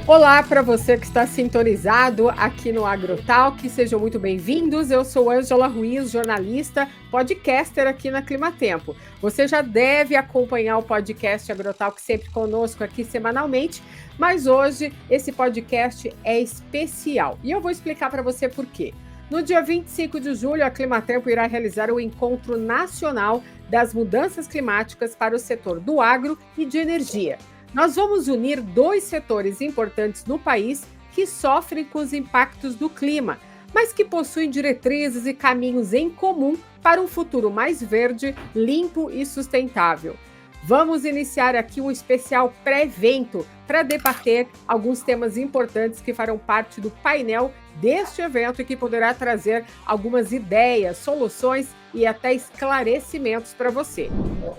Olá para você que está sintonizado aqui no AgroTalk, sejam muito bem-vindos. Eu sou Ângela Ruiz, jornalista, podcaster aqui na Climatempo. Você já deve acompanhar o podcast AgroTalk sempre conosco aqui semanalmente, mas hoje esse podcast é especial e eu vou explicar para você por quê. No dia 25 de julho, a Climatempo irá realizar o Encontro Nacional das Mudanças Climáticas para o setor do agro e de energia. Nós vamos unir dois setores importantes no país que sofrem com os impactos do clima, mas que possuem diretrizes e caminhos em comum para um futuro mais verde, limpo e sustentável. Vamos iniciar aqui um especial pré-evento para debater alguns temas importantes que farão parte do painel deste evento e que poderá trazer algumas ideias, soluções e até esclarecimentos para você.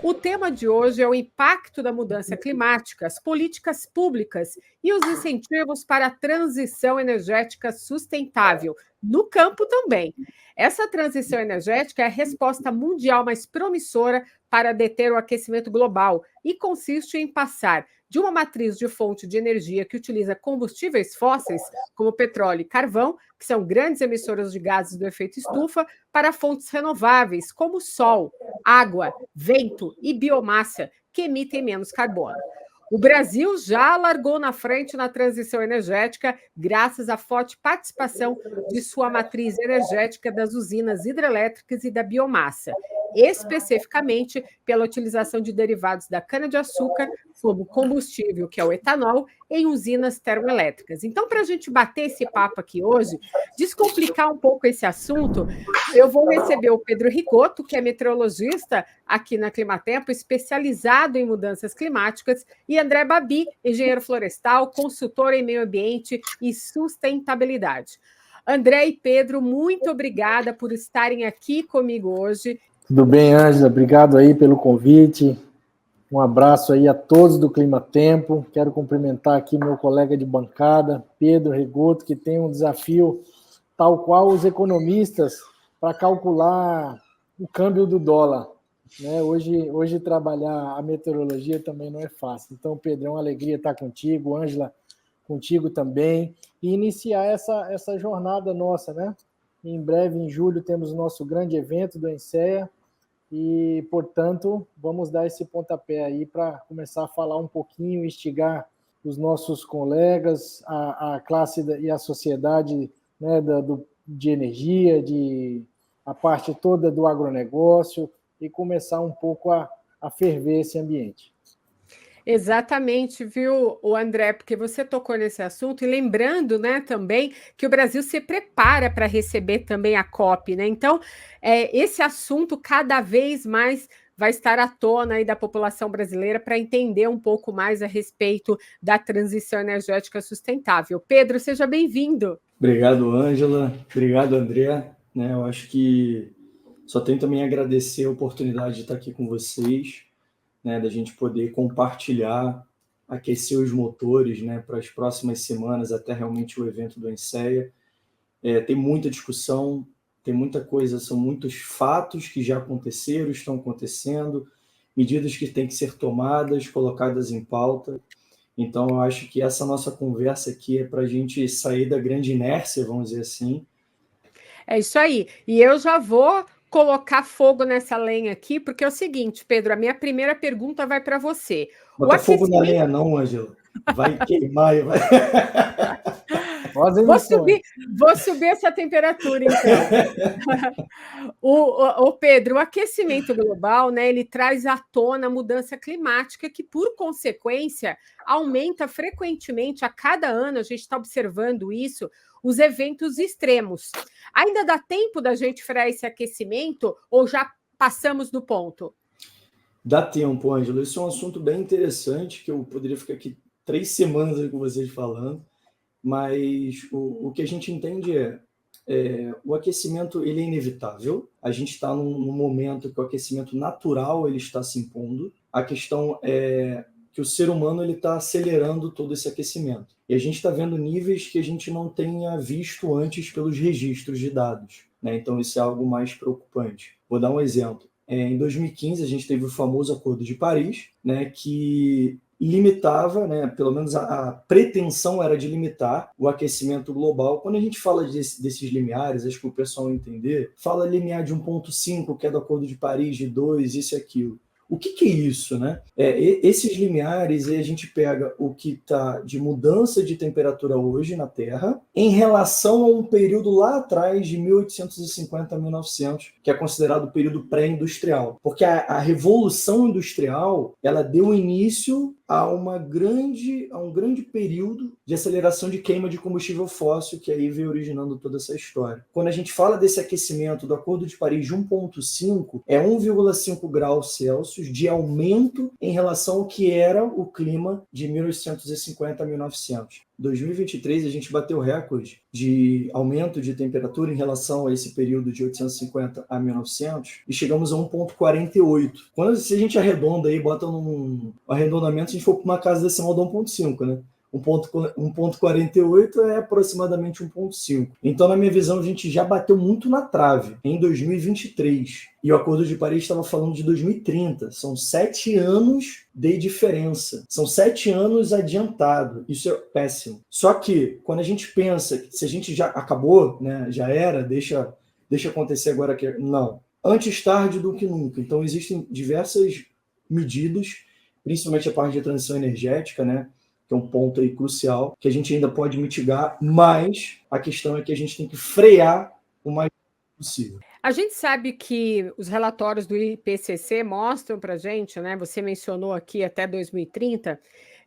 O tema de hoje é o impacto da mudança climática, as políticas públicas e os incentivos para a transição energética sustentável, no campo também. Essa transição energética é a resposta mundial mais promissora para deter o aquecimento global e consiste em passar de uma matriz de fonte de energia que utiliza combustíveis fósseis, como petróleo e carvão, que são grandes emissoras de gases do efeito estufa, para fontes renováveis, como sol, água, vento e biomassa, que emitem menos carbono. O Brasil já largou na frente na transição energética, graças à forte participação de sua matriz energética das usinas hidrelétricas e da biomassa, especificamente pela utilização de derivados da cana-de-açúcar como combustível, que é o etanol, em usinas termoelétricas. Então, para a gente bater esse papo aqui hoje, descomplicar um pouco esse assunto, eu vou receber o Pedro Rigoto, que é meteorologista aqui na Climatempo, especializado em mudanças climáticas, e André Babi, engenheiro florestal, consultor em meio ambiente e sustentabilidade. André e Pedro, muito obrigada por estarem aqui comigo hoje. Tudo bem, Ângela? Obrigado aí pelo convite. Um abraço aí a todos do Climatempo. Quero cumprimentar aqui meu colega de bancada, Pedro Rigoto, que tem um desafio tal qual os economistas para calcular o câmbio do dólar. Né? Hoje trabalhar a meteorologia também não é fácil. Então, Pedro, é uma alegria estar contigo, Ângela, contigo também, e iniciar essa jornada nossa, né? Em breve, em julho, temos o nosso grande evento do ENSEA, e, portanto, vamos dar esse pontapé aí para começar a falar um pouquinho, instigar os nossos colegas, a classe e a sociedade, né, de energia, a parte toda do agronegócio, e começar um pouco a ferver esse ambiente. Exatamente, viu, o André, porque você tocou nesse assunto e lembrando, né, também que o Brasil se prepara para receber também a COP, né? Então, esse assunto cada vez mais vai estar à tona aí da população brasileira para entender um pouco mais a respeito da transição energética sustentável. Pedro, seja bem-vindo. Obrigado, Ângela. Obrigado, André. Eu acho que só tenho também a agradecer a oportunidade de estar aqui com vocês, da gente poder compartilhar, aquecer os motores, para as próximas semanas, até realmente o evento do ENSEA. Tem muita discussão, tem muita coisa, são muitos fatos que já aconteceram, estão acontecendo, medidas que têm que ser tomadas, colocadas em pauta. Então, eu acho que essa nossa conversa aqui é para a gente sair da grande inércia, vamos dizer assim. É isso aí. E eu já vou colocar fogo nessa lenha aqui, porque é o seguinte, Pedro, a minha primeira pergunta vai para você. Bota fogo na lenha não, Ângela. Vai queimar. Vai... Vou subir essa temperatura, então. O Pedro, o aquecimento global, né, ele traz à tona a mudança climática que, por consequência, aumenta frequentemente, a cada ano, a gente está observando isso, os eventos extremos. Ainda dá tempo da gente frear esse aquecimento ou já passamos do ponto? Dá tempo, Ângela. Isso é um assunto bem interessante, que eu poderia ficar aqui 3 semanas com vocês falando, mas o que a gente entende o aquecimento ele é inevitável. A gente está num momento que o aquecimento natural ele está se impondo. A questão é que o ser humano ele está acelerando todo esse aquecimento. E a gente está vendo níveis que a gente não tenha visto antes pelos registros de dados. Então, isso é algo mais preocupante. Vou dar um exemplo. Em 2015, a gente teve o famoso Acordo de Paris, que limitava, né, pelo menos a pretensão era de limitar o aquecimento global. Quando a gente fala desses limiares, acho que o pessoal entender, fala limiar de 1,5, que é do Acordo de Paris, de 2, isso e aquilo. O que é isso, né? Esses limiares, a gente pega o que está de mudança de temperatura hoje na Terra em relação a um período lá atrás de 1850 a 1900, que é considerado o período pré-industrial. Porque a Revolução Industrial, ela deu início a um grande período de aceleração de queima de combustível fóssil, que aí veio originando toda essa história. Quando a gente fala desse aquecimento do Acordo de Paris de 1,5, é 1,5 graus Celsius de aumento em relação ao que era o clima de 1850 a 1900. Em 2023, a gente bateu recorde de aumento de temperatura em relação a esse período de 850 a 1900 e chegamos a 1,48. Se a gente arredonda aí, bota num arredondamento, se a gente for para uma casa decimal de 1,5, né? 1,48 é aproximadamente 1,5. Então, na minha visão, a gente já bateu muito na trave em 2023. E o Acordo de Paris estava falando de 2030. São 7 anos de diferença. São 7 anos adiantado. Isso é péssimo. Só que, quando a gente pensa que se a gente já acabou, né, já era, deixa acontecer agora que não. Antes tarde do que nunca. Então, existem diversas medidas, principalmente a parte de transição energética, né? Que é um ponto aí crucial, que a gente ainda pode mitigar, mas a questão é que a gente tem que frear o mais possível. A gente sabe que os relatórios do IPCC mostram para a gente, né? Você mencionou aqui até 2030,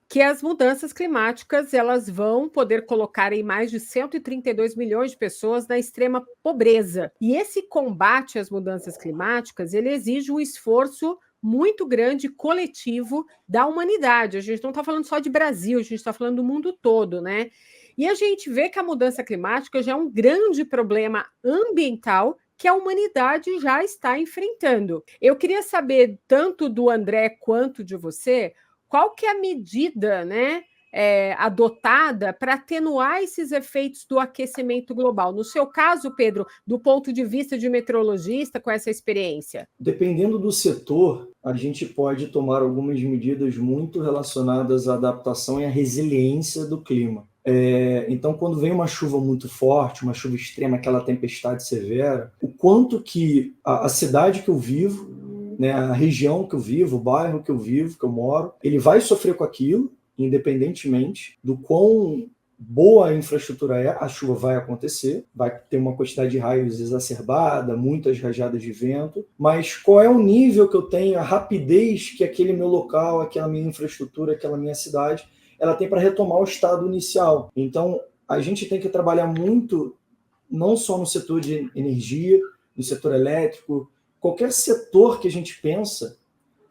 que as mudanças climáticas elas vão poder colocar em mais de 132 milhões de pessoas na extrema pobreza. E esse combate às mudanças climáticas, ele exige um esforço muito grande, coletivo da humanidade. A gente não está falando só de Brasil, a gente está falando do mundo todo, né? E a gente vê que a mudança climática já é um grande problema ambiental que a humanidade já está enfrentando. Eu queria saber, tanto do André quanto de você, qual que é a medida, né, adotada para atenuar esses efeitos do aquecimento global? No seu caso, Pedro, do ponto de vista de meteorologista, com essa experiência? Dependendo do setor, a gente pode tomar algumas medidas muito relacionadas à adaptação e à resiliência do clima. Então, quando vem uma chuva muito forte, uma chuva extrema, aquela tempestade severa, o quanto que a cidade que eu vivo, né, a região que eu vivo, o bairro que eu vivo, que eu moro, ele vai sofrer com aquilo, independentemente do quão boa a infraestrutura é, a chuva vai acontecer, vai ter uma quantidade de raios exacerbada, muitas rajadas de vento, mas qual é o nível que eu tenho, a rapidez que aquele meu local, aquela minha infraestrutura, aquela minha cidade, ela tem para retomar o estado inicial. Então, a gente tem que trabalhar muito, não só no setor de energia, no setor elétrico, qualquer setor que a gente pensa,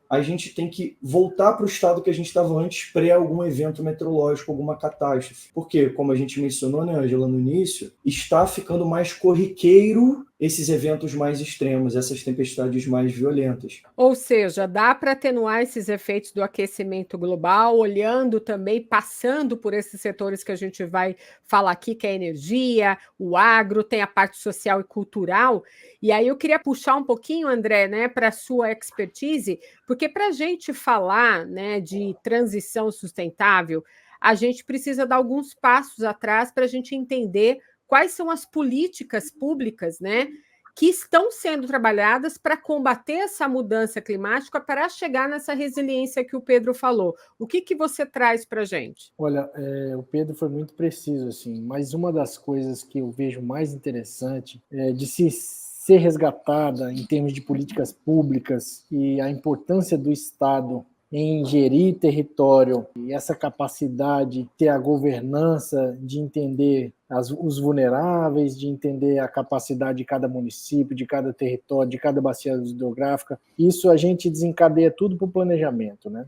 a gente tem que voltar para o estado que a gente estava antes, pré algum evento meteorológico, alguma catástrofe. Porque, como a gente mencionou, né, Ângela, no início, está ficando mais corriqueiro esses eventos mais extremos, essas tempestades mais violentas. Ou seja, dá para atenuar esses efeitos do aquecimento global, olhando também, passando por esses setores que a gente vai falar aqui, que é a energia, o agro, tem a parte social e cultural. E aí eu queria puxar um pouquinho, André, né, para a sua expertise, porque para a gente falar, né, de transição sustentável, a gente precisa dar alguns passos atrás para a gente entender quais são as políticas públicas, né, que estão sendo trabalhadas para combater essa mudança climática, para chegar nessa resiliência que o Pedro falou. O que você traz para a gente? Olha, o Pedro foi muito preciso, assim, mas uma das coisas que eu vejo mais interessante é de se ser resgatada em termos de políticas públicas e a importância do Estado em gerir território e essa capacidade de ter a governança, de entender os vulneráveis, de entender a capacidade de cada município, de cada território, de cada bacia hidrográfica. Isso a gente desencadeia tudo para o planejamento, né?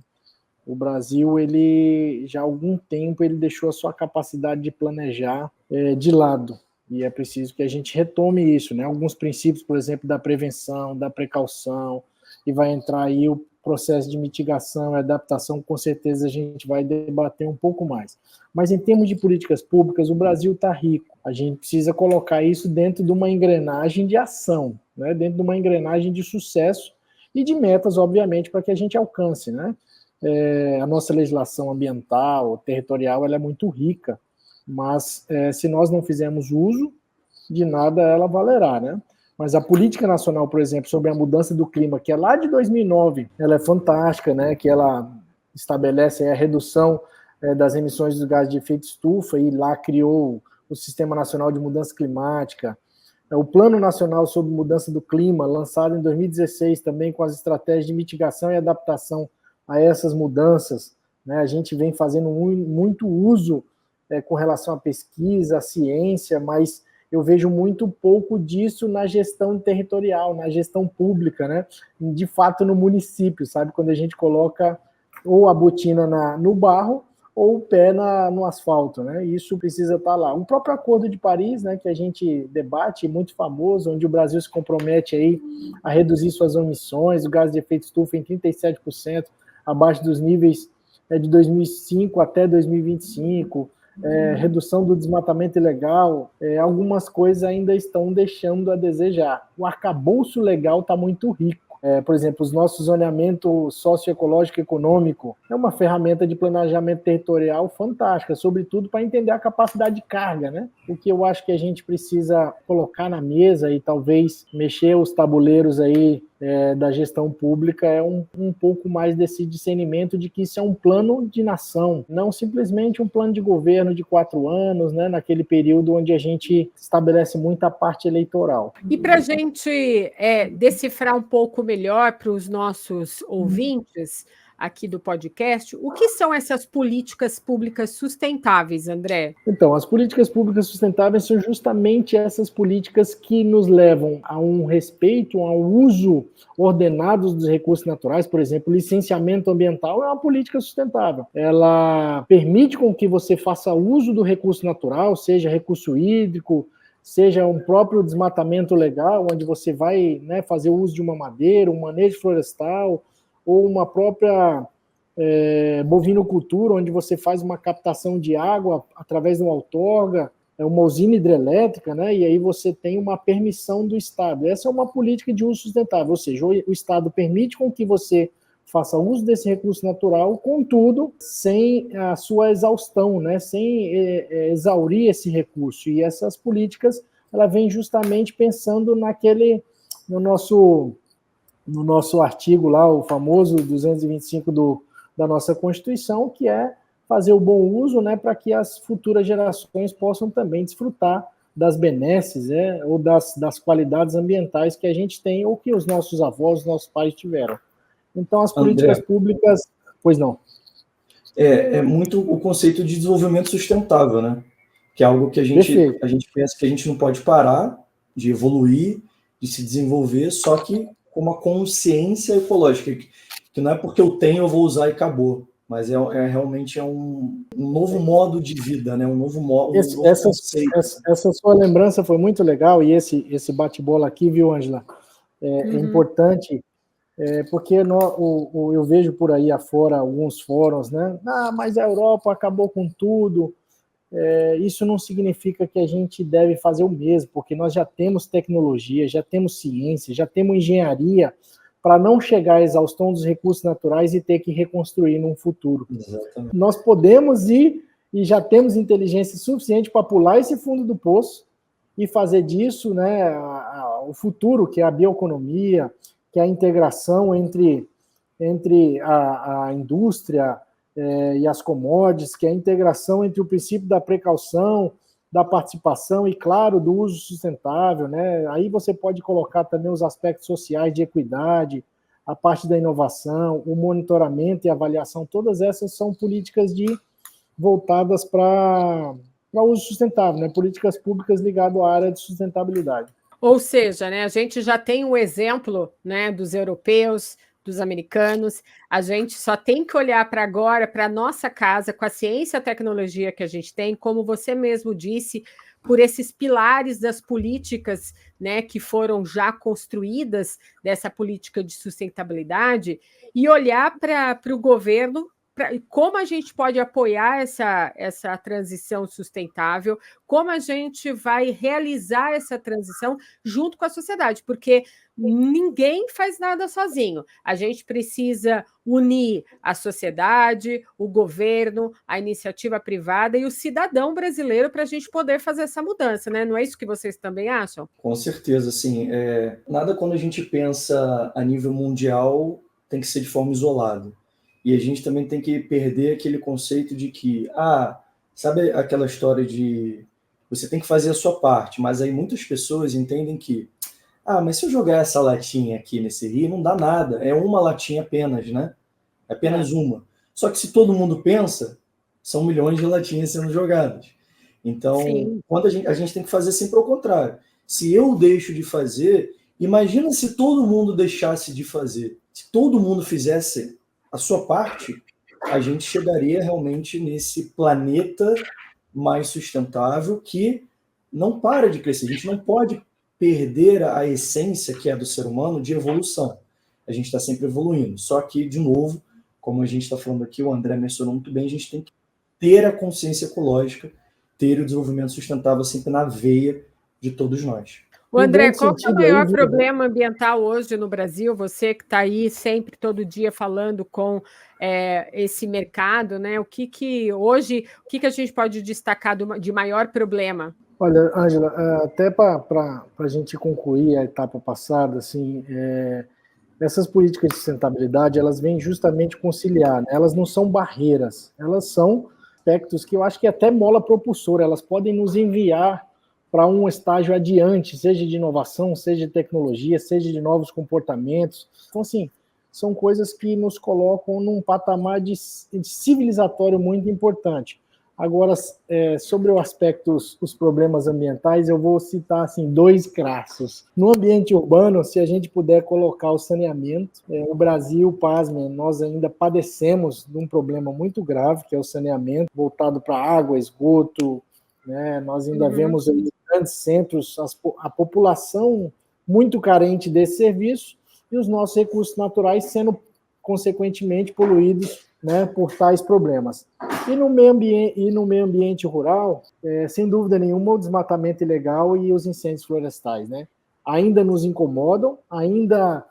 O Brasil, ele já há algum tempo, ele deixou a sua capacidade de planejar de lado. E é preciso que a gente retome isso, né? Alguns princípios, por exemplo, da prevenção, da precaução, e vai entrar aí o processo de mitigação e adaptação, com certeza a gente vai debater um pouco mais. Mas em termos de políticas públicas, o Brasil está rico. A gente precisa colocar isso dentro de uma engrenagem de ação, né? Dentro de uma engrenagem de sucesso e de metas, obviamente, para que a gente alcance, né? a nossa legislação ambiental, territorial, ela é muito rica, mas se nós não fizermos uso, de nada ela valerá, né? Mas a política nacional, por exemplo, sobre a mudança do clima, que é lá de 2009, ela é fantástica, né? Que ela estabelece a redução das emissões dos gases de efeito estufa e lá criou o Sistema Nacional de Mudança Climática. O Plano Nacional sobre Mudança do Clima, lançado em 2016 também com as estratégias de mitigação e adaptação a essas mudanças, né? A gente vem fazendo muito uso com relação à pesquisa, à ciência, mas eu vejo muito pouco disso na gestão territorial, na gestão pública, né? De fato no município, sabe? Quando a gente coloca ou a botina no barro ou o pé no asfalto, né? Isso precisa estar lá. O próprio Acordo de Paris, né, que a gente debate, muito famoso, onde o Brasil se compromete aí a reduzir suas emissões, o gás de efeito estufa em 37%, abaixo dos níveis de 2005 até 2025, redução do desmatamento ilegal, algumas coisas ainda estão deixando a desejar. O arcabouço legal está muito rico. Por exemplo, os nossos zoneamento socioecológico e econômico é uma ferramenta de planejamento territorial fantástica, sobretudo para entender a capacidade de carga, né? O que eu acho que a gente precisa colocar na mesa e talvez mexer os tabuleiros aí da gestão pública é um pouco mais desse discernimento de que isso é um plano de nação, não simplesmente um plano de governo de 4 anos, né, naquele período onde a gente estabelece muita parte eleitoral. E para a gente decifrar um pouco melhor para os nossos ouvintes aqui do podcast, o que são essas políticas públicas sustentáveis, André? Então, as políticas públicas sustentáveis são justamente essas políticas que nos levam a um respeito, ao uso ordenado dos recursos naturais. Por exemplo, licenciamento ambiental é uma política sustentável. Ela permite com que você faça uso do recurso natural, seja recurso hídrico, seja um próprio desmatamento legal, onde você vai, né, fazer uso de uma madeira, um manejo florestal, ou uma própria bovinocultura, onde você faz uma captação de água através de uma outorga, uma usina hidrelétrica, né, e aí você tem uma permissão do Estado. Essa é uma política de uso sustentável, ou seja, o Estado permite com que você faça uso desse recurso natural, contudo, sem a sua exaustão, né, sem exaurir esse recurso. E essas políticas, ela vem justamente pensando no nosso artigo lá, o famoso 225 da nossa Constituição, que é fazer o bom uso, né, para que as futuras gerações possam também desfrutar das benesses, ou das qualidades ambientais que a gente tem, ou que os nossos avós, os nossos pais tiveram. Então, as políticas públicas... Pois não. É muito o conceito de desenvolvimento sustentável, né? Que é algo que a gente pensa que a gente não pode parar de evoluir, de se desenvolver, só que com uma consciência ecológica, que não é porque eu tenho, eu vou usar e acabou, mas realmente um novo modo de vida, né? Um novo modo. Essa sua lembrança foi muito legal, e esse bate-bola aqui, viu, Ângela? É importante, porque eu vejo por aí afora alguns fóruns, né? Mas a Europa acabou com tudo. Isso não significa que a gente deve fazer o mesmo, porque nós já temos tecnologia, já temos ciência, já temos engenharia para não chegar à exaustão dos recursos naturais e ter que reconstruir num futuro. Exatamente. Nós podemos ir e já temos inteligência suficiente para pular esse fundo do poço e fazer disso, né, o futuro, que é a bioeconomia, que é a integração entre a indústria e as commodities, que é a integração entre o princípio da precaução, da participação e, claro, do uso sustentável, né? Aí você pode colocar também os aspectos sociais de equidade, a parte da inovação, o monitoramento e avaliação, todas essas são políticas voltadas para o uso sustentável, né? Políticas públicas ligadas à área de sustentabilidade. Ou seja, né, a gente já tem um exemplo, né, dos europeus, dos americanos, a gente só tem que olhar para agora, para a nossa casa, com a ciência e a tecnologia que a gente tem, como você mesmo disse, por esses pilares das políticas, né, que foram já construídas dessa política de sustentabilidade, e olhar para o governo como a gente pode apoiar essa transição sustentável, como a gente vai realizar essa transição junto com a sociedade, porque ninguém faz nada sozinho. A gente precisa unir a sociedade, o governo, a iniciativa privada e o cidadão brasileiro para a gente poder fazer essa mudança, né? Não é isso que vocês também acham? Com certeza, sim. Nada quando a gente pensa a nível mundial tem que ser de forma isolada. E a gente também tem que perder aquele conceito de que, sabe aquela história de você tem que fazer a sua parte, mas aí muitas pessoas entendem que, mas se eu jogar essa latinha aqui nesse rio, não dá nada, é uma latinha apenas, né? É apenas uma. Só que se todo mundo pensa, são milhões de latinhas sendo jogadas. Então, quando a gente tem que fazer sempre ao contrário. Se eu deixo de fazer, imagina se todo mundo deixasse de fazer. Se todo mundo fizesse a sua parte, a gente chegaria realmente nesse planeta mais sustentável que não para de crescer. A gente não pode perder a essência que é do ser humano de evolução. A gente está sempre evoluindo. Só que, de novo, como a gente está falando aqui, o André mencionou muito bem, a gente tem que ter a consciência ecológica, ter o desenvolvimento sustentável sempre na veia de todos nós. O André, qual é o maior problema ambiental hoje no Brasil? Você que está aí sempre, todo dia, falando com esse mercado, né? O que a gente pode destacar de maior problema? Olha, Ângela, até para a gente concluir a etapa passada, assim, essas políticas de sustentabilidade, elas vêm justamente conciliar, né? Elas não são barreiras, elas são aspectos que eu acho que até mola propulsora, elas podem nos enviar para um estágio adiante, seja de inovação, seja de tecnologia, seja de novos comportamentos. Então, assim, são coisas que nos colocam num patamar de civilizatório muito importante. Agora, sobre o aspecto dos problemas ambientais, eu vou citar assim, 2 crassos. No ambiente urbano, se a gente puder colocar o saneamento, o Brasil, pasmem, nós ainda padecemos de um problema muito grave, que é o saneamento, voltado para água, esgoto, né? Nós ainda vemos aí grandes centros, a população muito carente desse serviço e os nossos recursos naturais sendo, consequentemente, poluídos, né, por tais problemas. E no meio ambiente rural, sem dúvida nenhuma, o desmatamento ilegal e os incêndios florestais, né, ainda nos incomodam, ainda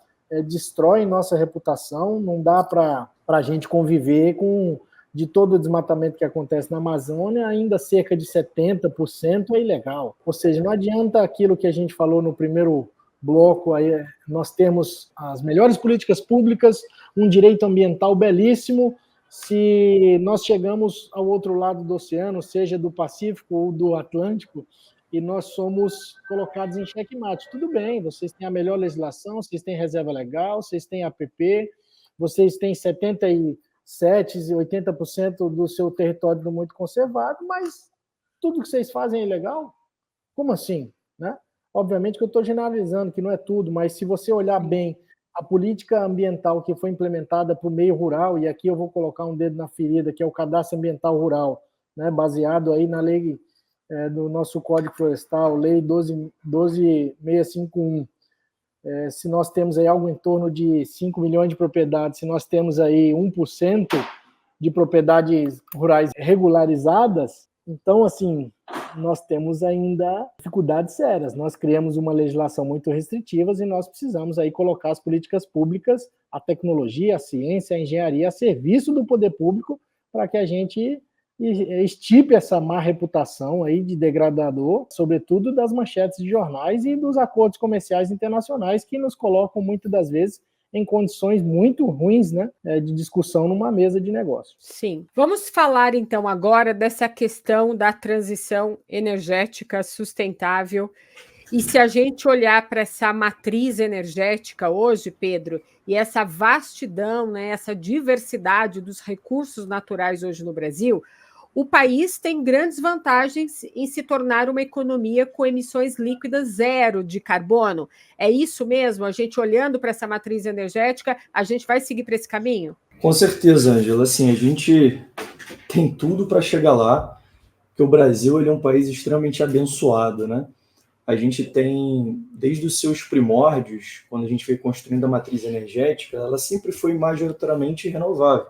destroem nossa reputação, não dá para a gente conviver com... De todo o desmatamento que acontece na Amazônia, ainda cerca de 70% é ilegal. Ou seja, não adianta aquilo que a gente falou no primeiro bloco, aí, nós temos as melhores políticas públicas, um direito ambiental belíssimo, se nós chegamos ao outro lado do oceano, seja do Pacífico ou do Atlântico, e nós somos colocados em xeque-mate. Tudo bem, vocês têm a melhor legislação, vocês têm reserva legal, vocês têm APP, vocês têm 70% e 80% do seu território muito conservado, mas tudo que vocês fazem é ilegal? Como assim? Né? Obviamente que eu estou generalizando, que não é tudo, mas se você olhar bem a política ambiental que foi implementada para o meio rural, e aqui eu vou colocar um dedo na ferida, que é o Cadastro Ambiental Rural, né, baseado aí na lei do nosso Código Florestal, Lei 12.651, se nós temos aí algo em torno de 5 milhões de propriedades, se nós temos aí 1% de propriedades rurais regularizadas, então, assim, nós temos ainda dificuldades sérias. Nós criamos uma legislação muito restritiva e nós precisamos aí colocar as políticas públicas, a tecnologia, a ciência, a engenharia a serviço do poder público para que a gente estipe essa má reputação aí de degradador, sobretudo das manchetes de jornais e dos acordos comerciais internacionais que nos colocam muitas das vezes em condições muito ruins, né, de discussão numa mesa de negócio. Sim. Vamos falar então agora dessa questão da transição energética sustentável. E se a gente olhar para essa matriz energética hoje, Pedro, e essa vastidão, né, essa diversidade dos recursos naturais hoje no Brasil, o país tem grandes vantagens em se tornar uma economia com emissões líquidas zero de carbono. É isso mesmo? A gente olhando para essa matriz energética, a gente vai seguir para esse caminho? Com certeza, Ângela. Assim, a gente tem tudo para chegar lá, porque o Brasil ele é um país extremamente abençoado, né? A gente tem, desde os seus primórdios, quando a gente foi construindo a matriz energética, ela sempre foi majoritariamente renovável.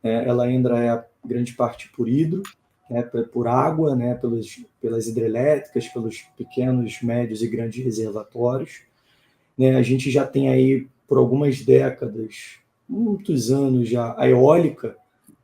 ela ainda é a grande parte por hidro, né, por água, né, pelas hidrelétricas, pelos pequenos, médios e grandes reservatórios. Né, a gente já tem aí, por algumas décadas, muitos anos já, a eólica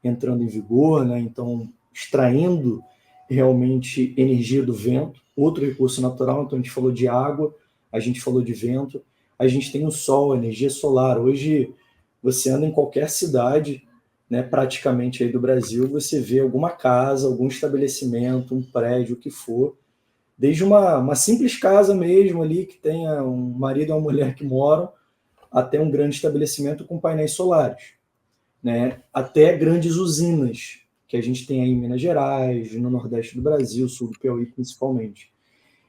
entrando em vigor, né, então extraindo realmente energia do vento, outro recurso natural. Então a gente falou de água, a gente falou de vento, a gente tem o sol, a energia solar. Hoje você anda em qualquer cidade, né, praticamente aí do Brasil, você vê alguma casa, algum estabelecimento, um prédio, o que for, desde uma simples casa mesmo ali, que tenha um marido e uma mulher que moram, até um grande estabelecimento com painéis solares, né, até grandes usinas, que a gente tem aí em Minas Gerais, no Nordeste do Brasil, sul do Piauí principalmente.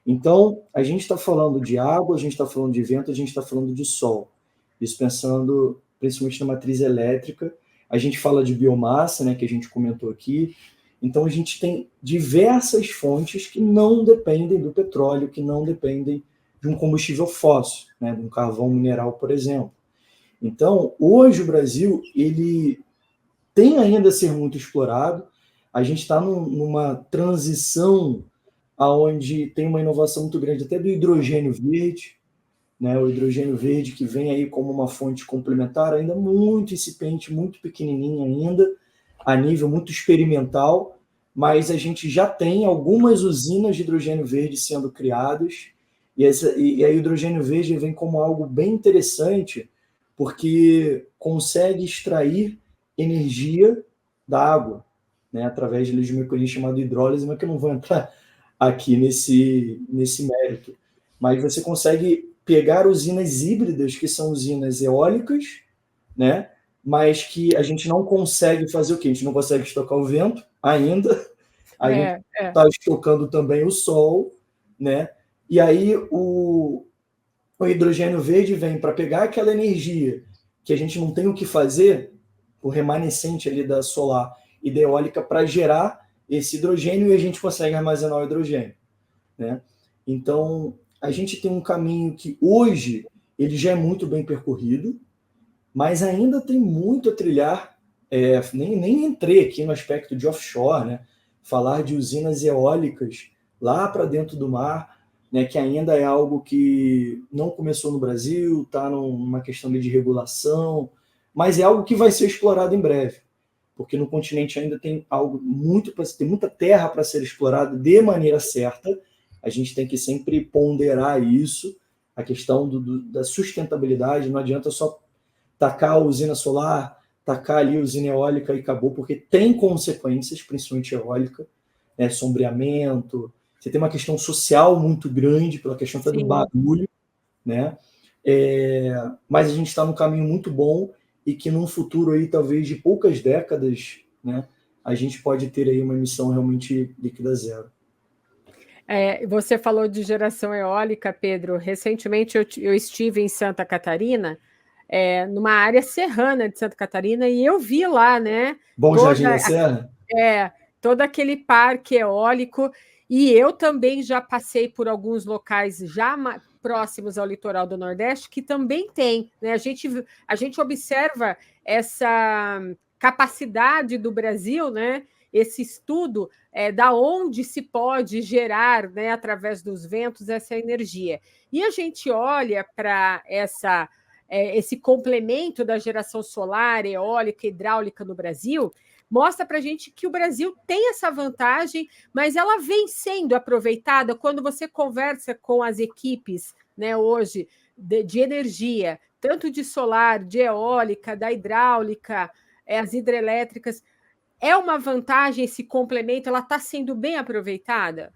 Então, a gente está falando de água, a gente está falando de vento, a gente está falando de sol. Isso pensando principalmente na matriz elétrica. A gente fala de biomassa, né, que a gente comentou aqui. Então, a gente tem diversas fontes que não dependem do petróleo, que não dependem de um combustível fóssil, né, de um carvão mineral, por exemplo. Então, hoje o Brasil ele tem ainda a ser muito explorado. A gente está numa transição onde tem uma inovação muito grande até do hidrogênio verde, né? O hidrogênio verde que vem aí como uma fonte complementar, ainda muito incipiente, muito pequenininha ainda, a nível muito experimental, mas a gente já tem algumas usinas de hidrogênio verde sendo criadas, e aí o hidrogênio verde vem como algo bem interessante, porque consegue extrair energia da água, né, através de um mecanismo chamado hidrólise, mas que eu não vou entrar aqui nesse mérito. Mas você consegue pegar usinas híbridas, que são usinas eólicas, né, mas que a gente não consegue fazer o quê? A gente não consegue estocar o vento ainda, a gente está estocando também o sol, né? E aí o hidrogênio verde vem para pegar aquela energia que a gente não tem o que fazer, o remanescente ali da solar e da eólica, para gerar esse hidrogênio, e a gente consegue armazenar o hidrogênio, né? Então, a gente tem um caminho que hoje ele já é muito bem percorrido, mas ainda tem muito a trilhar. Nem entrei aqui no aspecto de offshore, né? Falar de usinas eólicas lá para dentro do mar, né, que ainda é algo que não começou no Brasil, está numa questão de regulação, mas é algo que vai ser explorado em breve, porque no continente ainda tem algo tem muita terra para ser explorada de maneira certa. A gente tem que sempre ponderar isso, a questão da sustentabilidade. Não adianta só tacar a usina solar, tacar ali a usina eólica e acabou, porque tem consequências, principalmente eólica, né, sombreamento. Você tem uma questão social muito grande, pela questão até do barulho, né? Mas a gente está num caminho muito bom e que num futuro aí, talvez de poucas décadas, né, a gente pode ter aí uma emissão realmente líquida zero. Você falou de geração eólica, Pedro. Recentemente eu estive em Santa Catarina, numa área serrana de Santa Catarina, e eu vi lá, né? Bom Jardim da Serra? Todo aquele parque eólico, e eu também já passei por alguns locais já próximos ao litoral do Nordeste que também tem, né? A gente observa essa capacidade do Brasil, né? Esse estudo da onde se pode gerar, né, através dos ventos, essa energia. E a gente olha para esse complemento da geração solar, eólica, hidráulica no Brasil, mostra para a gente que o Brasil tem essa vantagem, mas ela vem sendo aproveitada quando você conversa com as equipes, né, hoje de energia, tanto de solar, de eólica, da hidráulica, as hidrelétricas. É uma vantagem esse complemento? Ela está sendo bem aproveitada?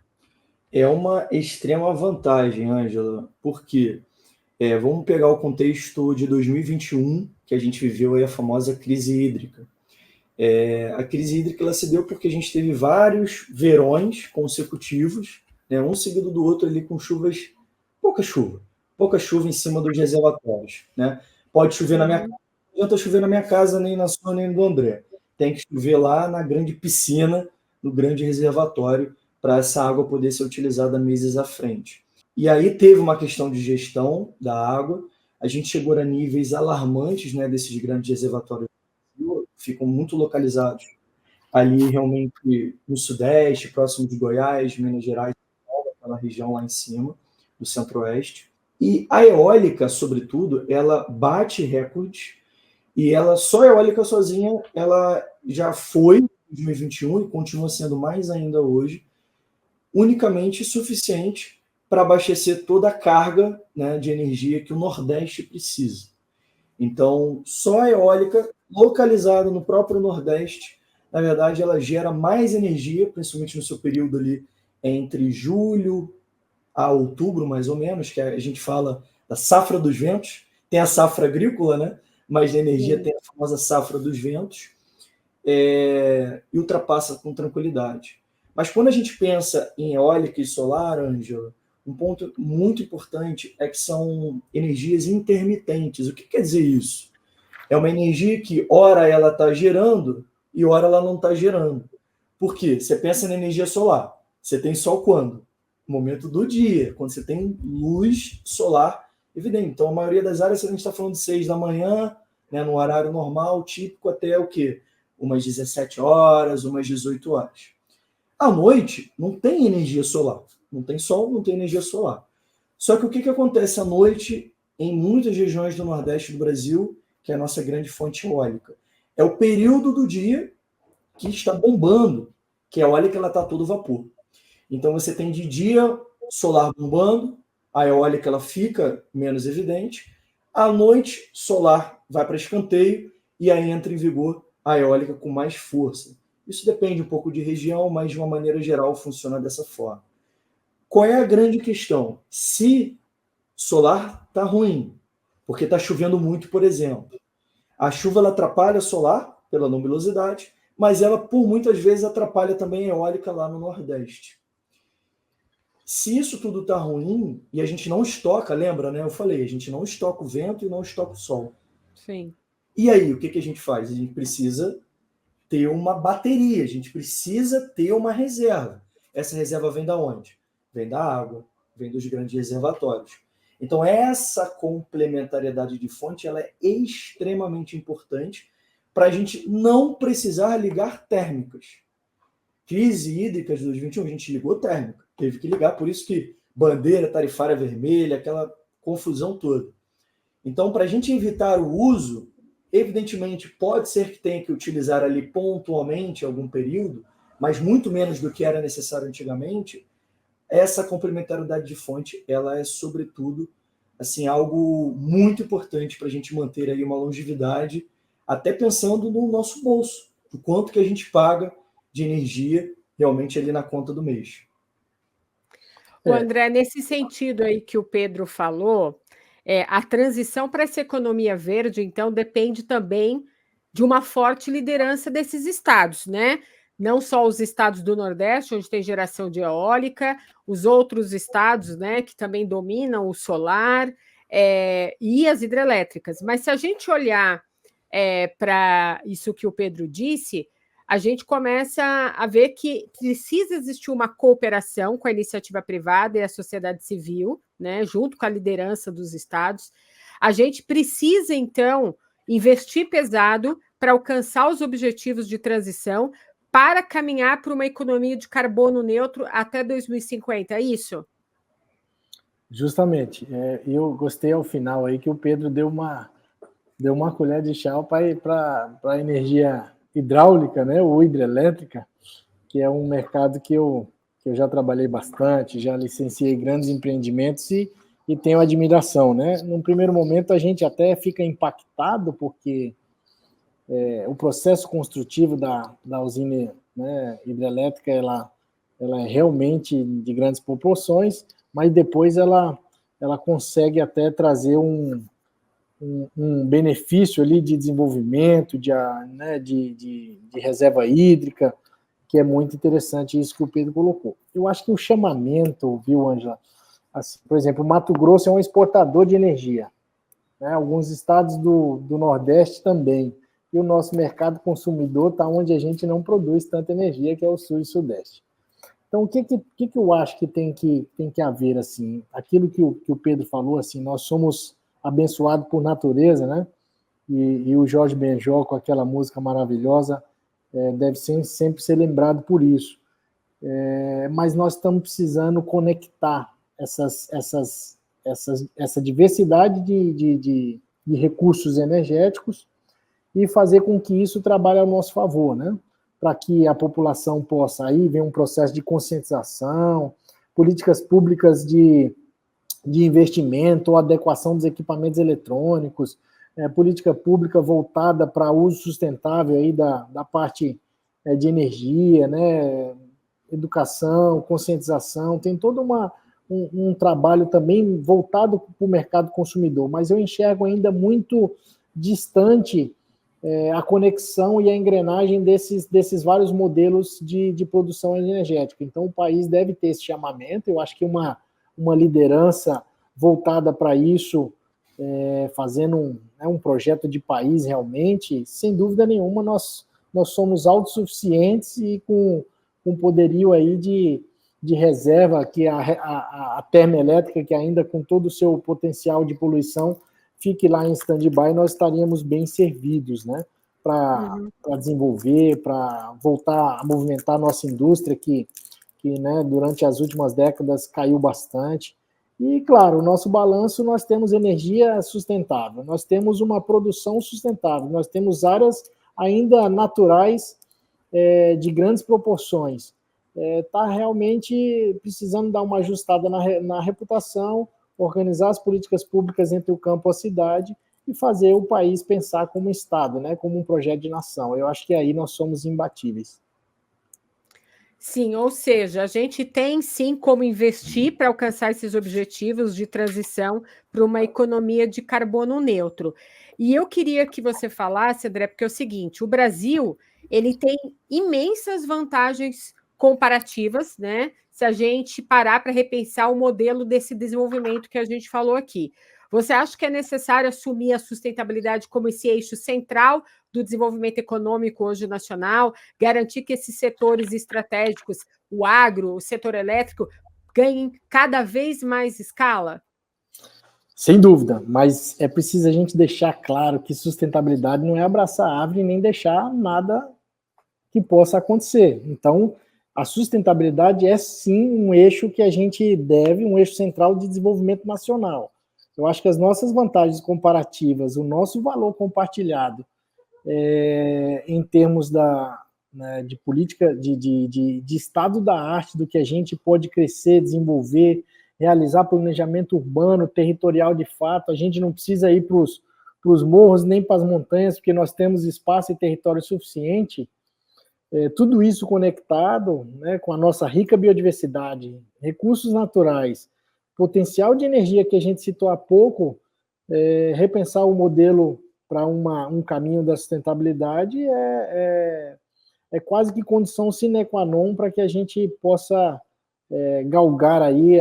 É uma extrema vantagem, Ângela, porque vamos pegar o contexto de 2021, que a gente viveu aí a famosa crise hídrica. A crise hídrica ela se deu porque a gente teve vários verões consecutivos, né, um seguido do outro ali com pouca chuva em cima dos reservatórios, né? Pode chover na minha casa, não adianta chover na minha casa, nem na sua, nem do André. Tem que chover lá na grande piscina, no grande reservatório, para essa água poder ser utilizada meses à frente. E aí teve uma questão de gestão da água, a gente chegou a níveis alarmantes, né, desses grandes reservatórios ficam muito localizados ali realmente no Sudeste, próximo de Goiás, Minas Gerais, aquela região lá em cima, do Centro-Oeste. E a eólica, sobretudo, ela bate recordes, e ela, só a eólica sozinha, ela já foi em 2021 e continua sendo mais ainda hoje, unicamente suficiente para abastecer toda a carga, né, de energia que o Nordeste precisa. Então, só a eólica, localizada no próprio Nordeste, na verdade, ela gera mais energia, principalmente no seu período ali entre julho a outubro, mais ou menos, que a gente fala da safra dos ventos. Tem a safra agrícola, né? Mas de energia tem a famosa safra dos ventos, e ultrapassa com tranquilidade. Mas quando a gente pensa em eólica e solar, Ângela, um ponto muito importante é que são energias intermitentes. O que quer dizer isso? É uma energia que, ora, ela está gerando e, ora, ela não está gerando. Por quê? Você pensa na energia solar. Você tem sol quando? No momento do dia, quando você tem luz solar evidente. Então, a maioria das áreas, a gente está falando de 6 da manhã, né, no horário normal, típico, até o quê? Umas 17 horas, umas 18 horas. À noite, não tem energia solar. Não tem sol, não tem energia solar. Só que o que acontece à noite em muitas regiões do Nordeste do Brasil, que é a nossa grande fonte eólica? É o período do dia que está bombando, que a eólica está todo vapor. Então, você tem de dia solar bombando, a eólica ela fica menos evidente, à noite, solar vai para escanteio, e aí entra em vigor a eólica com mais força. Isso depende um pouco de região, mas de uma maneira geral funciona dessa forma. Qual é a grande questão? Se solar está ruim, porque está chovendo muito, por exemplo, a chuva ela atrapalha solar pela luminosidade, mas ela, por muitas vezes, atrapalha também a eólica lá no Nordeste. Se isso tudo está ruim e a gente não estoca, lembra, né? Eu falei, a gente não estoca o vento e não estoca o sol. Sim. E aí, o que a gente faz? A gente precisa ter uma bateria, a gente precisa ter uma reserva. Essa reserva vem da onde? Vem da água, vem dos grandes reservatórios. Então, essa complementariedade de fonte ela é extremamente importante para a gente não precisar ligar térmicas. Crise hídrica de 2021, a gente ligou térmica, teve que ligar, por isso que bandeira tarifária vermelha, aquela confusão toda. Então, para a gente evitar o uso, evidentemente, pode ser que tenha que utilizar ali pontualmente algum período, mas muito menos do que era necessário antigamente. Essa complementariedade de fonte, ela é, sobretudo, assim, algo muito importante para a gente manter aí uma longevidade, até pensando no nosso bolso, o quanto que a gente paga de energia realmente ali na conta do mês. O André, nesse sentido aí que o Pedro falou, a transição para essa economia verde, então, depende também de uma forte liderança desses estados, né? Não só os estados do Nordeste, onde tem geração de eólica, os outros estados, né, que também dominam o solar, e as hidrelétricas. Mas se a gente olhar para isso que o Pedro disse, a gente começa a ver que precisa existir uma cooperação com a iniciativa privada e a sociedade civil, né, junto com a liderança dos estados. A gente precisa, então, investir pesado para alcançar os objetivos de transição, para caminhar para uma economia de carbono neutro até 2050, é isso? Justamente. Eu gostei ao final aí que o Pedro deu uma colher de chá para a energia hidráulica, né, ou hidrelétrica, que é um mercado que eu já trabalhei bastante, já licenciei grandes empreendimentos e tenho admiração, né? Num primeiro momento a gente até fica impactado porque o processo construtivo da usina, né, hidrelétrica ela é realmente de grandes proporções, mas depois ela consegue até trazer um benefício ali de desenvolvimento, né, de reserva hídrica, que é muito interessante isso que o Pedro colocou. Eu acho que o chamamento, viu, Ângela? Assim, por exemplo, o Mato Grosso é um exportador de energia, né? Alguns estados do Nordeste também. E o nosso mercado consumidor está onde a gente não produz tanta energia, que é o Sul e Sudeste. Então, o que eu acho que tem que haver, assim, aquilo que o Pedro falou, assim, nós somos abençoados por natureza, né? e o Jorge Benjor com aquela música maravilhosa, deve sempre ser lembrado por isso. Mas nós estamos precisando conectar essa diversidade de recursos energéticos e fazer com que isso trabalhe ao nosso favor, né? Para que a população possa, aí vem um processo de conscientização, políticas públicas de investimento ou adequação dos equipamentos eletrônicos, política pública voltada para uso sustentável aí da parte de energia, né? Educação, conscientização, tem todo um trabalho também voltado para o mercado consumidor, mas eu enxergo ainda muito distante a conexão e a engrenagem desses vários modelos de produção energética. Então, o país deve ter esse chamamento, eu acho que uma liderança voltada para isso, fazendo um projeto de país realmente, sem dúvida nenhuma, nós somos autossuficientes e com poderio aí de reserva, que a termoelétrica, que ainda com todo o seu potencial de poluição, fique lá em stand-by, nós estaríamos bem servidos, né, para desenvolver, para voltar a movimentar a nossa indústria, que né, durante as últimas décadas caiu bastante. E, claro, o nosso balanço, nós temos energia sustentável, nós temos uma produção sustentável, nós temos áreas ainda naturais de grandes proporções. Está realmente precisando dar uma ajustada na reputação, organizar as políticas públicas entre o campo e a cidade e fazer o país pensar como Estado, né, como um projeto de nação. Eu acho que aí nós somos imbatíveis. Sim, ou seja, a gente tem sim como investir para alcançar esses objetivos de transição para uma economia de carbono neutro. E eu queria que você falasse, André, porque é o seguinte, o Brasil, ele tem imensas vantagens comparativas, né? Se a gente parar para repensar o modelo desse desenvolvimento que a gente falou aqui. Você acha que é necessário assumir a sustentabilidade como esse eixo central do desenvolvimento econômico hoje nacional, garantir que esses setores estratégicos, o agro, o setor elétrico, ganhem cada vez mais escala? Sem dúvida, mas é preciso a gente deixar claro que sustentabilidade não é abraçar a árvore nem deixar nada que possa acontecer. Então, a sustentabilidade é sim um eixo que a gente deve, um eixo central de desenvolvimento nacional. Eu acho que as nossas vantagens comparativas, o nosso valor compartilhado em termos de política, de estado da arte, do que a gente pode crescer, desenvolver, realizar planejamento urbano, territorial de fato. A gente não precisa ir para os morros nem para as montanhas, porque nós temos espaço e território suficiente. Tudo isso conectado, né, com a nossa rica biodiversidade, recursos naturais, potencial de energia que a gente citou há pouco, repensar o modelo para um caminho da sustentabilidade é quase que condição sine qua non para que a gente possa galgar aí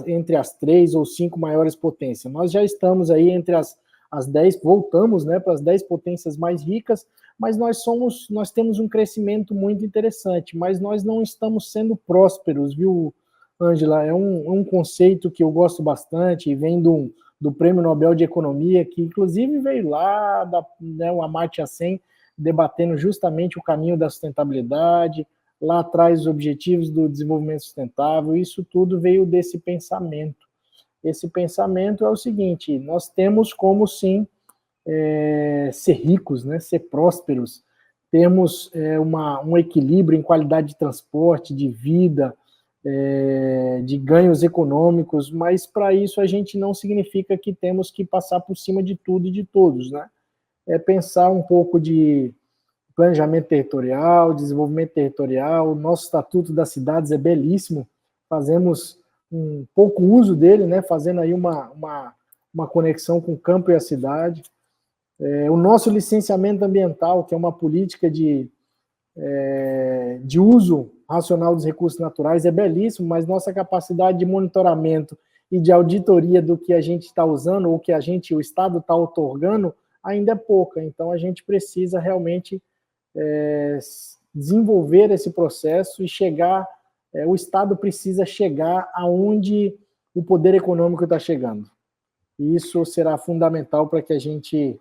entre as 3 ou 5 maiores potências. Nós já estamos aí entre as 10, voltamos, né, para as 10 potências mais ricas, mas nós temos um crescimento muito interessante, mas nós não estamos sendo prósperos, viu, Ângela? É um conceito que eu gosto bastante, vem do Prêmio Nobel de Economia, que inclusive veio lá o Amartya Sen, debatendo justamente o caminho da sustentabilidade, lá atrás os objetivos do desenvolvimento sustentável, isso tudo veio desse pensamento. Esse pensamento é o seguinte, nós temos como, sim, ser ricos, né, ser prósperos, temos um equilíbrio em qualidade de transporte, de vida, de ganhos econômicos, mas para isso a gente não significa que temos que passar por cima de tudo e de todos, né? É pensar um pouco de planejamento territorial, desenvolvimento territorial. O nosso Estatuto das Cidades é belíssimo, fazemos um pouco uso dele, né, fazendo aí uma conexão com o campo e a cidade. O nosso licenciamento ambiental, que é uma política de uso racional dos recursos naturais, é belíssimo, mas nossa capacidade de monitoramento e de auditoria do que a gente está usando, ou que o Estado está outorgando, ainda é pouca. Então, a gente precisa realmente desenvolver esse processo e chegar, o Estado precisa chegar aonde o poder econômico está chegando. E isso será fundamental para que a gente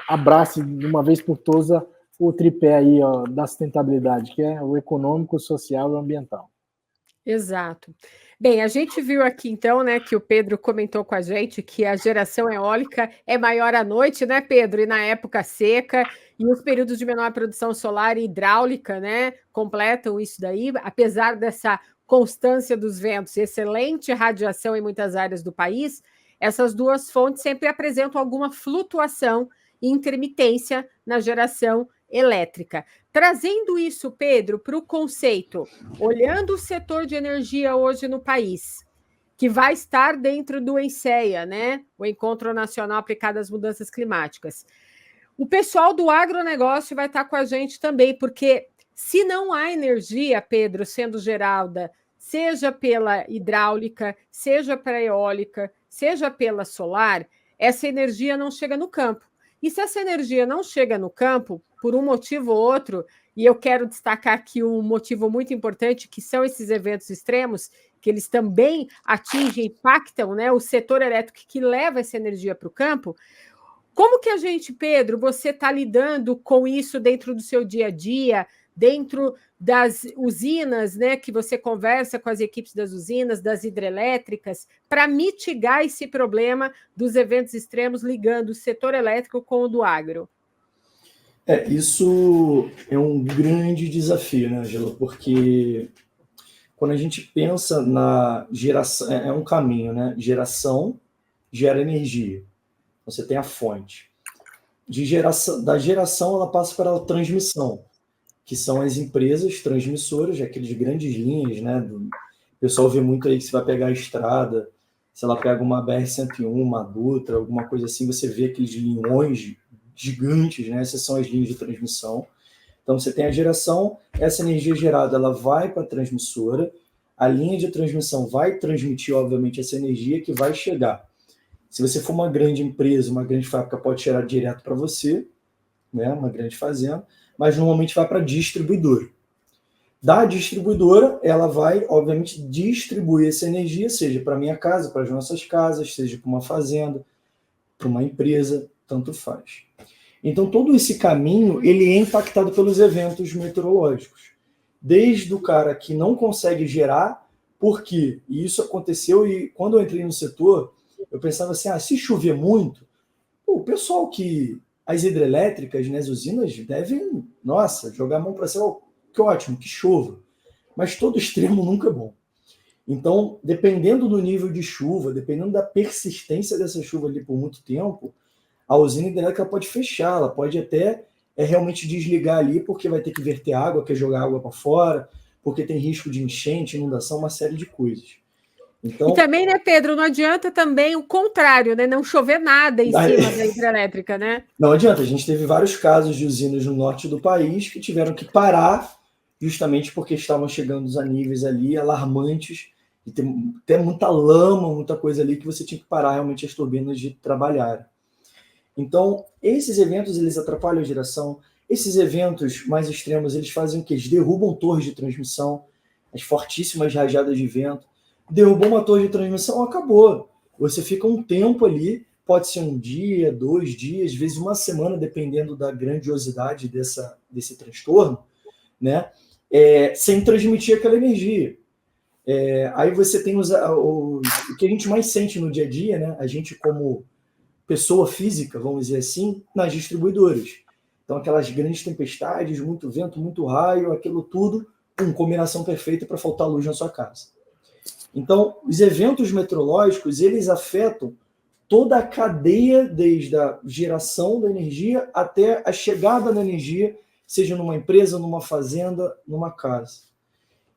abrace de uma vez por todas o tripé aí, ó, da sustentabilidade, que é o econômico, o social e o ambiental. Exato. Bem, a gente viu aqui então, né, que o Pedro comentou com a gente que a geração eólica é maior à noite, né, Pedro? E na época seca, e os períodos de menor produção solar e hidráulica, né, completam isso daí, apesar dessa constância dos ventos, excelente radiação em muitas áreas do país, essas duas fontes sempre apresentam alguma flutuação e intermitência na geração elétrica. Trazendo isso, Pedro, para o conceito, olhando o setor de energia hoje no país, que vai estar dentro do ENCEA, né? O Encontro Nacional Aplicado às Mudanças Climáticas. O pessoal do agronegócio vai estar com a gente também, porque se não há energia, Pedro, sendo gerada, seja pela hidráulica, seja pela eólica, seja pela solar, essa energia não chega no campo. E se essa energia não chega no campo, por um motivo ou outro, e eu quero destacar aqui um motivo muito importante, que são esses eventos extremos, que eles também atingem, impactam, né, o setor elétrico que leva essa energia para o campo. Como que a gente, Pedro, você está lidando com isso dentro do seu dia a dia, dentro das usinas, né, que você conversa com as equipes das usinas, das hidrelétricas, para mitigar esse problema dos eventos extremos ligando o setor elétrico com o do agro? Isso é um grande desafio, né, Angela? Porque quando a gente pensa na geração, é um caminho, né? Geração gera energia. Você tem a fonte. Da geração, ela passa para a transmissão, que são as empresas transmissoras, aqueles grandes linhas, né? O pessoal vê muito aí que você vai pegar a estrada, se ela pega uma BR-101, uma Dutra, alguma coisa assim, você vê aqueles linhões gigantes, né? Essas são as linhas de transmissão. Então, você tem a geração, essa energia gerada, ela vai para a transmissora, a linha de transmissão vai transmitir, obviamente, essa energia que vai chegar. Se você for uma grande empresa, uma grande fábrica, pode gerar direto para você, né? Uma grande fazenda, mas normalmente vai para a distribuidora. Da distribuidora, ela vai, obviamente, distribuir essa energia, seja para a minha casa, para as nossas casas, seja para uma fazenda, para uma empresa, tanto faz. Então, todo esse caminho, ele é impactado pelos eventos meteorológicos. Desde o cara que não consegue gerar, porque isso aconteceu, e quando eu entrei no setor, eu pensava assim, se chover muito, o pessoal as hidrelétricas, né, as usinas, devem, jogar a mão para cima, que ótimo, que chova. Mas todo extremo nunca é bom. Então, dependendo do nível de chuva, dependendo da persistência dessa chuva ali por muito tempo, a usina hidrelétrica pode fechar, ela pode até realmente desligar ali, porque vai ter que verter água, quer jogar água para fora, porque tem risco de enchente, inundação, uma série de coisas. Então, e também, né, Pedro, não adianta também o contrário, né? Não chover nada em cima da hidrelétrica, né? Não adianta. A gente teve vários casos de usinas no norte do país que tiveram que parar justamente porque estavam chegando a níveis ali alarmantes, e tem até muita lama, muita coisa ali que você tinha que parar realmente as turbinas de trabalhar. Então, esses eventos, eles atrapalham a geração. Esses eventos mais extremos, eles fazem o quê? Eles derrubam torres de transmissão, as fortíssimas rajadas de vento. Derrubou uma torre de transmissão, acabou. Você fica um tempo ali, pode ser um dia, 2 dias, às vezes uma semana, dependendo da grandiosidade desse transtorno, né? Sem transmitir aquela energia. Aí você tem o que a gente mais sente no dia a dia, né? A gente como pessoa física, vamos dizer assim, nas distribuidoras. Então, aquelas grandes tempestades, muito vento, muito raio, aquilo tudo, combinação perfeita para faltar luz na sua casa. Então, os eventos meteorológicos, eles afetam toda a cadeia, desde a geração da energia até a chegada da energia, seja numa empresa, numa fazenda, numa casa.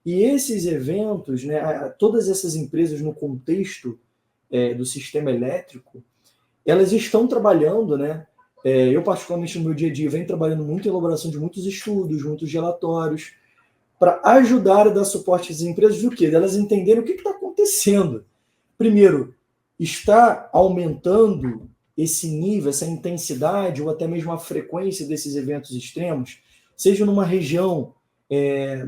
E esses eventos, né, todas essas empresas no contexto do sistema elétrico, elas estão trabalhando, né? Eu, particularmente, no meu dia a dia, venho trabalhando muito em elaboração de muitos estudos, muitos relatórios, para ajudar a dar suporte às empresas do quê? Elas entenderem o que está acontecendo. Primeiro, está aumentando esse nível, essa intensidade, ou até mesmo a frequência desses eventos extremos, seja numa região,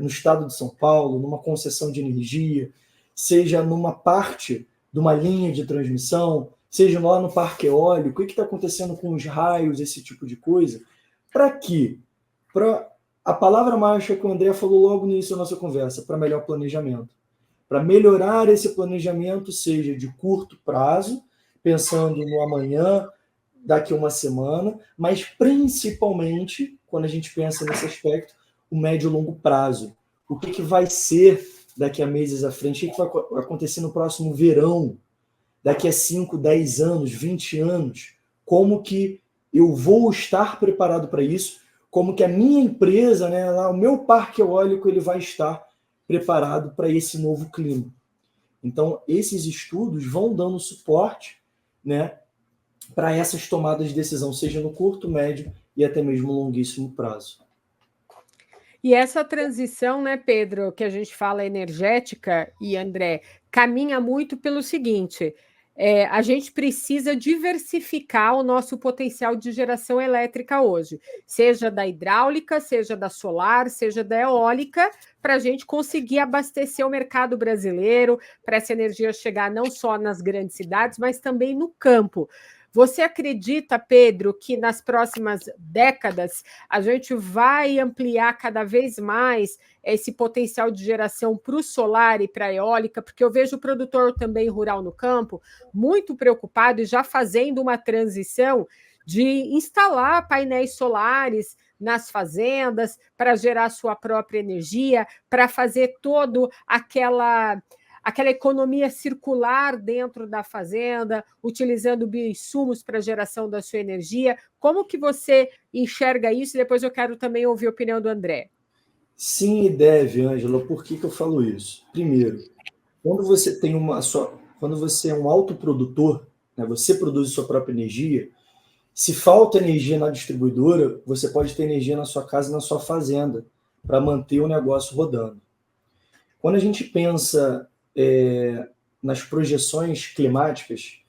no estado de São Paulo, numa concessão de energia, seja numa parte de uma linha de transmissão, seja lá no parque eólico, o que está acontecendo com os raios, esse tipo de coisa. Para quê? A palavra mágica que o André falou logo no início da nossa conversa, para melhor planejamento. Para melhorar esse planejamento, seja de curto prazo, pensando no amanhã, daqui a uma semana, mas principalmente, quando a gente pensa nesse aspecto, o médio e longo prazo. O que vai ser daqui a meses à frente? O que vai acontecer no próximo verão? Daqui a 5, 10 anos, 20 anos? Como que eu vou estar preparado para isso? Como que a minha empresa, né, lá, o meu parque eólico, ele vai estar preparado para esse novo clima? Então, esses estudos vão dando suporte, né, para essas tomadas de decisão, seja no curto, médio e até mesmo longuíssimo prazo. E essa transição, né, Pedro, que a gente fala energética, e André, caminha muito pelo seguinte: a gente precisa diversificar o nosso potencial de geração elétrica hoje, seja da hidráulica, seja da solar, seja da eólica, para a gente conseguir abastecer o mercado brasileiro, para essa energia chegar não só nas grandes cidades, mas também no campo. Você acredita, Pedro, que nas próximas décadas a gente vai ampliar cada vez mais esse potencial de geração para o solar e para a eólica? Porque eu vejo o produtor também rural no campo muito preocupado e já fazendo uma transição de instalar painéis solares nas fazendas para gerar sua própria energia, para fazer toda aquela economia circular dentro da fazenda, utilizando bioinsumos para a geração da sua energia. Como que você enxerga isso? E depois eu quero também ouvir a opinião do André. Sim, e deve, Ângela. Por que eu falo isso? Primeiro, quando você tem quando você é um autoprodutor, né, você produz sua própria energia, se falta energia na distribuidora, você pode ter energia na sua casa e na sua fazenda para manter o negócio rodando. Quando a gente pensa nas projeções climáticas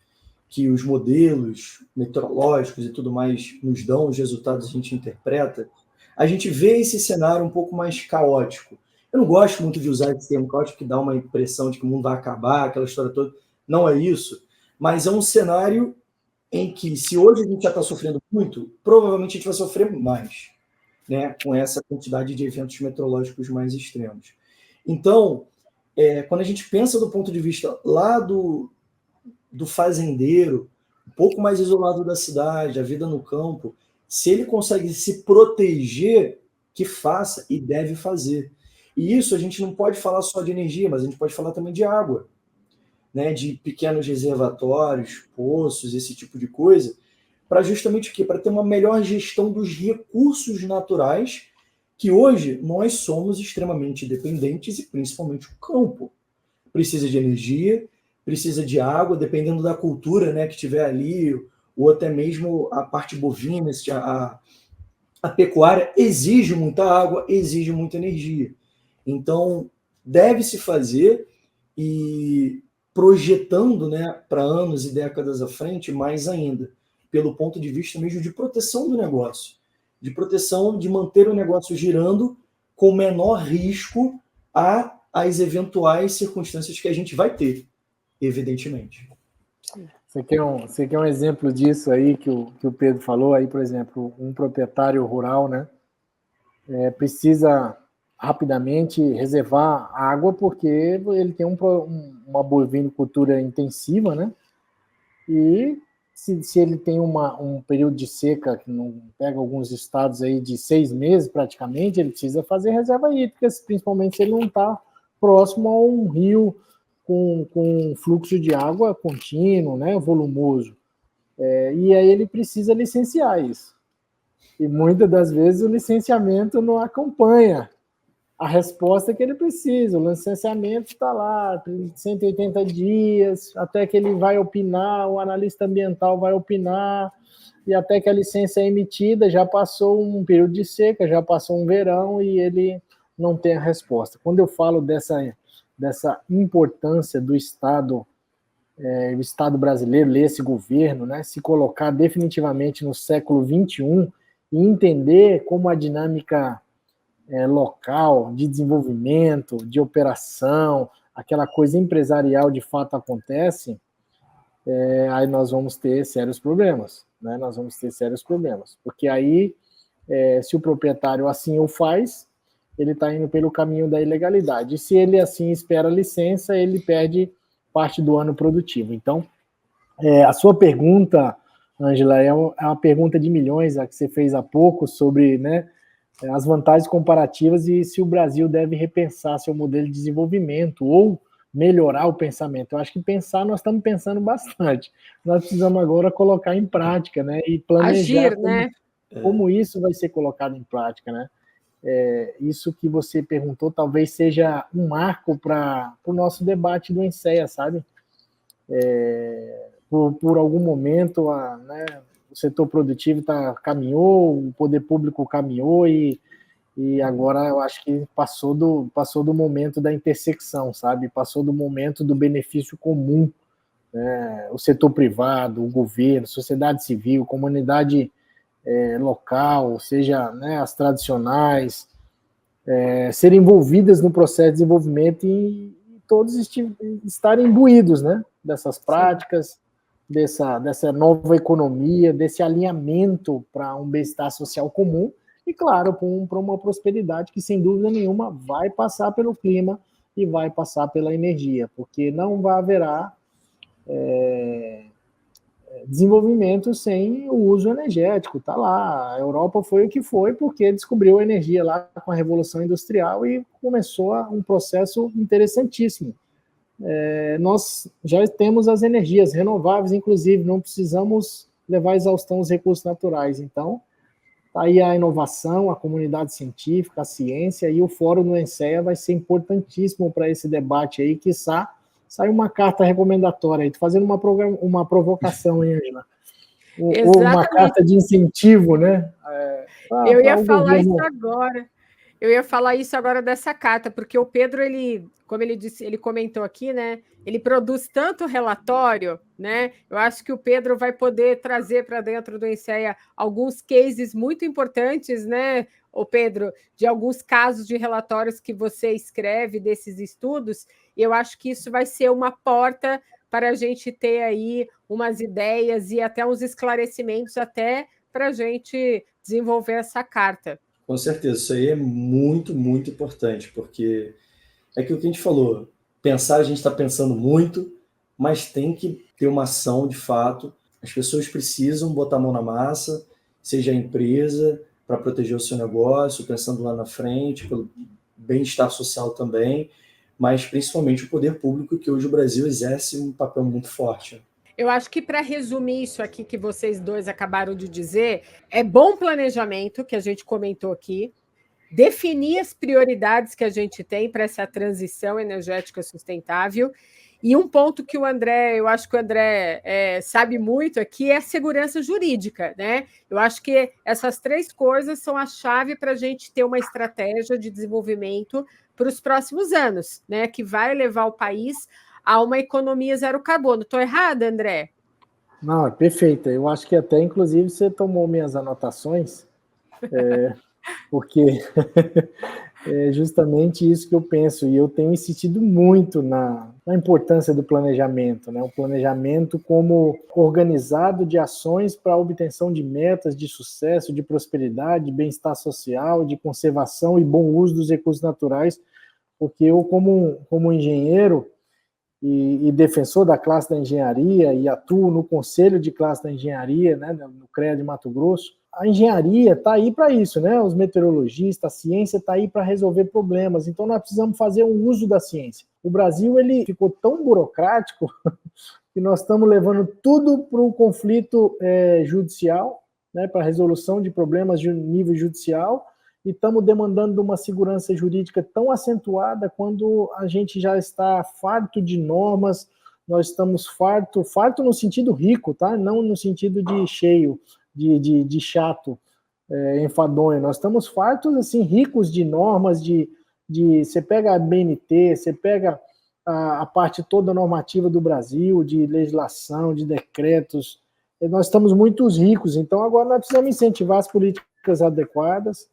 que os modelos meteorológicos e tudo mais nos dão, os resultados a gente interpreta, a gente vê esse cenário um pouco mais caótico. Eu não gosto muito de usar esse termo caótico, que dá uma impressão de que o mundo vai acabar, aquela história toda. Não é isso, mas é um cenário em que, se hoje a gente já está sofrendo muito, provavelmente a gente vai sofrer mais, né, com essa quantidade de eventos meteorológicos mais extremos. Então, quando a gente pensa do ponto de vista lá do fazendeiro, um pouco mais isolado da cidade, a vida no campo, se ele consegue se proteger, que faça e deve fazer. E isso a gente não pode falar só de energia, mas a gente pode falar também de água, né, de pequenos reservatórios, poços, esse tipo de coisa, para justamente o quê? Para ter uma melhor gestão dos recursos naturais, que hoje nós somos extremamente dependentes, e principalmente o campo. Precisa de energia, precisa de água, dependendo da cultura, né, que tiver ali, ou até mesmo a parte bovina, a pecuária exige muita água, exige muita energia. Então, deve-se fazer, e projetando, né, para anos e décadas à frente, mais ainda, pelo ponto de vista mesmo de proteção do negócio, de proteção, de manter o negócio girando com menor risco às eventuais circunstâncias que a gente vai ter, evidentemente. Você quer um exemplo disso aí que o Pedro falou aí, por exemplo, um proprietário rural, né, precisa rapidamente reservar água porque ele tem uma bovinocultura intensiva, né, e se ele tem um período de seca, que não pega alguns estados aí de 6 meses praticamente, ele precisa fazer reserva hídrica, principalmente se ele não está próximo a um rio com fluxo de água contínuo, né, volumoso. E aí ele precisa licenciar isso. E muitas das vezes o licenciamento não acompanha a resposta que ele precisa. O licenciamento está lá, 180 dias, até que ele vai opinar, o analista ambiental vai opinar, e até que a licença é emitida, já passou um período de seca, já passou um verão, e ele não tem a resposta. Quando eu falo dessa importância do Estado, o Estado brasileiro, esse governo, né, se colocar definitivamente no século XXI e entender como a dinâmica local, de desenvolvimento, de operação, aquela coisa empresarial de fato acontece, aí nós vamos ter sérios problemas, né? Nós vamos ter sérios problemas, porque aí, se o proprietário assim o faz, ele está indo pelo caminho da ilegalidade. E se ele assim espera a licença, ele perde parte do ano produtivo. Então, a sua pergunta, Ângela, é uma pergunta de milhões, a que você fez há pouco, sobre, né, as vantagens comparativas e se o Brasil deve repensar seu modelo de desenvolvimento ou melhorar o pensamento. Eu acho que pensar, nós estamos pensando bastante. Nós precisamos agora colocar em prática, né, e planejar Agir, né? como isso vai ser colocado em prática, né? Isso que você perguntou talvez seja um marco para o nosso debate do ENSEA, sabe? Por algum momento, né, o setor produtivo caminhou, o poder público caminhou e agora eu acho que passou do momento da intersecção, sabe? Passou do momento do benefício comum, né? O setor privado, o governo, sociedade civil, comunidade local, seja, né, as tradicionais, serem envolvidas no processo de desenvolvimento e todos estarem imbuídos, né, dessas práticas, dessa nova economia, desse alinhamento para um bem-estar social comum e, claro, para uma prosperidade que, sem dúvida nenhuma, vai passar pelo clima e vai passar pela energia, porque não haverá desenvolvimento sem o uso energético, tá lá. A Europa foi o que foi porque descobriu a energia lá com a Revolução Industrial e começou um processo interessantíssimo. Nós já temos as energias renováveis, inclusive, não precisamos levar à exaustão os recursos naturais. Então, tá aí a inovação, a comunidade científica, a ciência, e o Fórum do ENSEA vai ser importantíssimo para esse debate aí, quiçá sai uma carta recomendatória aí, tô fazendo uma provocação, hein, Angela? Ou uma carta de incentivo, né? Eu ia falar isso agora. Eu ia falar isso agora dessa carta, porque o Pedro, como ele disse, ele comentou aqui, né? Ele produz tanto relatório, né? Eu acho que o Pedro vai poder trazer para dentro do ENSEA alguns cases muito importantes, né, o Pedro, de alguns casos de relatórios que você escreve desses estudos. E eu acho que isso vai ser uma porta para a gente ter aí umas ideias e até uns esclarecimentos até para a gente desenvolver essa carta. Com certeza, isso aí é muito, muito importante, porque é aquilo que a gente falou, pensar, a gente está pensando muito, mas tem que ter uma ação de fato. As pessoas precisam botar a mão na massa, seja a empresa, para proteger o seu negócio, pensando lá na frente, pelo bem-estar social também, mas principalmente o poder público, que hoje o Brasil exerce um papel muito forte. Eu acho que, para resumir isso aqui que vocês dois acabaram de dizer, é bom planejamento, que a gente comentou aqui, definir as prioridades que a gente tem para essa transição energética sustentável. E um ponto que eu acho que o André sabe muito aqui, é a segurança jurídica, né? Eu acho que essas três coisas são a chave para a gente ter uma estratégia de desenvolvimento para os próximos anos, né? Que vai levar o país a uma economia zero carbono. Estou errada, André? Não, é perfeita. Eu acho que até, inclusive, você tomou minhas anotações, porque é justamente isso que eu penso, e eu tenho insistido muito na importância do planejamento, né? O planejamento como organizado de ações para a obtenção de metas de sucesso, de prosperidade, de bem-estar social, de conservação e bom uso dos recursos naturais, porque eu, como engenheiro, e defensor da classe da engenharia e atuo no conselho de classe da engenharia, né, no CREA de Mato Grosso, a engenharia está aí para isso, né? Os meteorologistas, a ciência está aí para resolver problemas, então nós precisamos fazer um uso da ciência. O Brasil ele ficou tão burocrático que nós estamos levando tudo para o conflito judicial, né, para a resolução de problemas de nível judicial, e estamos demandando uma segurança jurídica tão acentuada quando a gente já está farto de normas, nós estamos farto no sentido rico, tá? Não no sentido de cheio, de chato, enfadonho. Nós estamos fartos, assim, ricos de normas, você pega a BNT, você pega a parte toda normativa do Brasil, de legislação, de decretos, nós estamos muito ricos, então agora nós precisamos incentivar as políticas adequadas,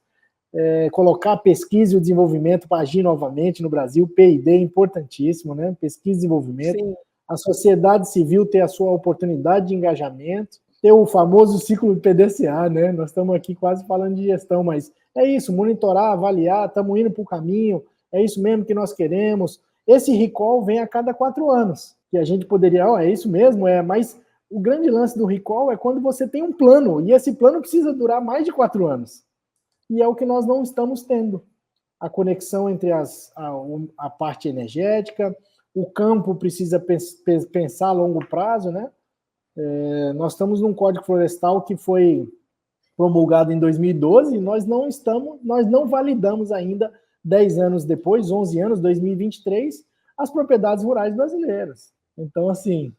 colocar a pesquisa e o desenvolvimento para agir novamente no Brasil, P&D importantíssimo, né? Pesquisa e desenvolvimento. Sim. a sociedade civil ter a sua oportunidade de engajamento, ter o famoso ciclo de PDCA, né? Nós estamos aqui quase falando de gestão, mas é isso, monitorar, avaliar, estamos indo para o caminho, é isso mesmo que nós queremos. Esse recall vem a cada 4 anos, que a gente poderia, é isso mesmo, mas o grande lance do recall é quando você tem um plano, e esse plano precisa durar mais de 4 anos. E é o que nós não estamos tendo. A conexão entre a parte energética, o campo precisa pensar a longo prazo, né? Nós estamos num Código Florestal que foi promulgado em 2012 e nós não validamos ainda 10 anos depois, 11 anos, 2023, as propriedades rurais brasileiras. Então, assim,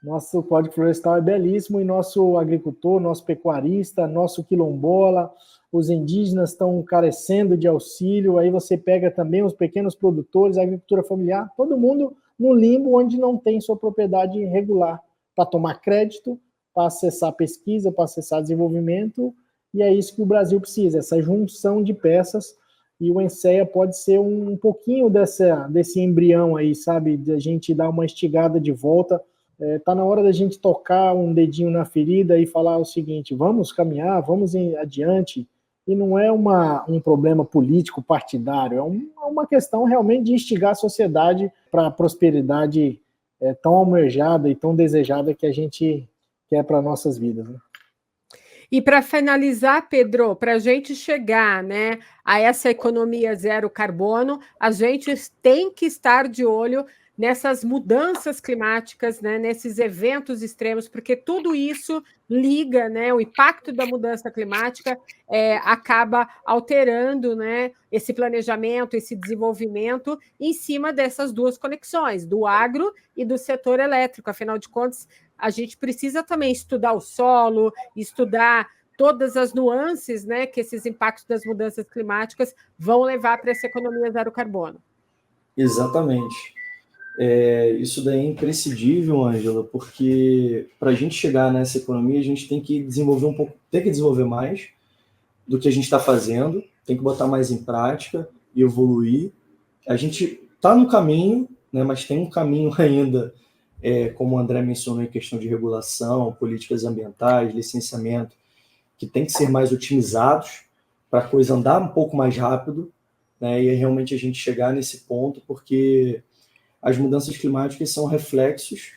nosso Código Florestal é belíssimo e nosso agricultor, nosso pecuarista, nosso quilombola, os indígenas estão carecendo de auxílio, aí você pega também os pequenos produtores, a agricultura familiar, todo mundo no limbo onde não tem sua propriedade regular para tomar crédito, para acessar pesquisa, para acessar desenvolvimento, e é isso que o Brasil precisa, essa junção de peças, e o ENSEA pode ser um pouquinho desse embrião aí, sabe, de a gente dar uma estigada de volta. Está na hora da gente tocar um dedinho na ferida e falar o seguinte, vamos caminhar, vamos adiante, e não é um problema político partidário, é uma questão realmente de instigar a sociedade para a prosperidade tão almejada e tão desejada que a gente quer para nossas vidas, né? E para finalizar, Pedro, para a gente chegar, né, a essa economia zero carbono, a gente tem que estar de olho nessas mudanças climáticas, né, nesses eventos extremos, porque tudo isso liga, né, o impacto da mudança climática acaba alterando, né, esse planejamento, esse desenvolvimento em cima dessas duas conexões, do agro e do setor elétrico. Afinal de contas, a gente precisa também estudar o solo, estudar todas as nuances, né, que esses impactos das mudanças climáticas vão levar para essa economia zero carbono. Exatamente. Isso daí é imprescindível, Ângela, porque para a gente chegar nessa economia, a gente tem que desenvolver mais do que a gente está fazendo, tem que botar mais em prática e evoluir. A gente está no caminho, né, mas tem um caminho ainda, como o André mencionou, em questão de regulação, políticas ambientais, licenciamento, que tem que ser mais otimizados para a coisa andar um pouco mais rápido, né, e realmente a gente chegar nesse ponto, porque as mudanças climáticas são reflexos,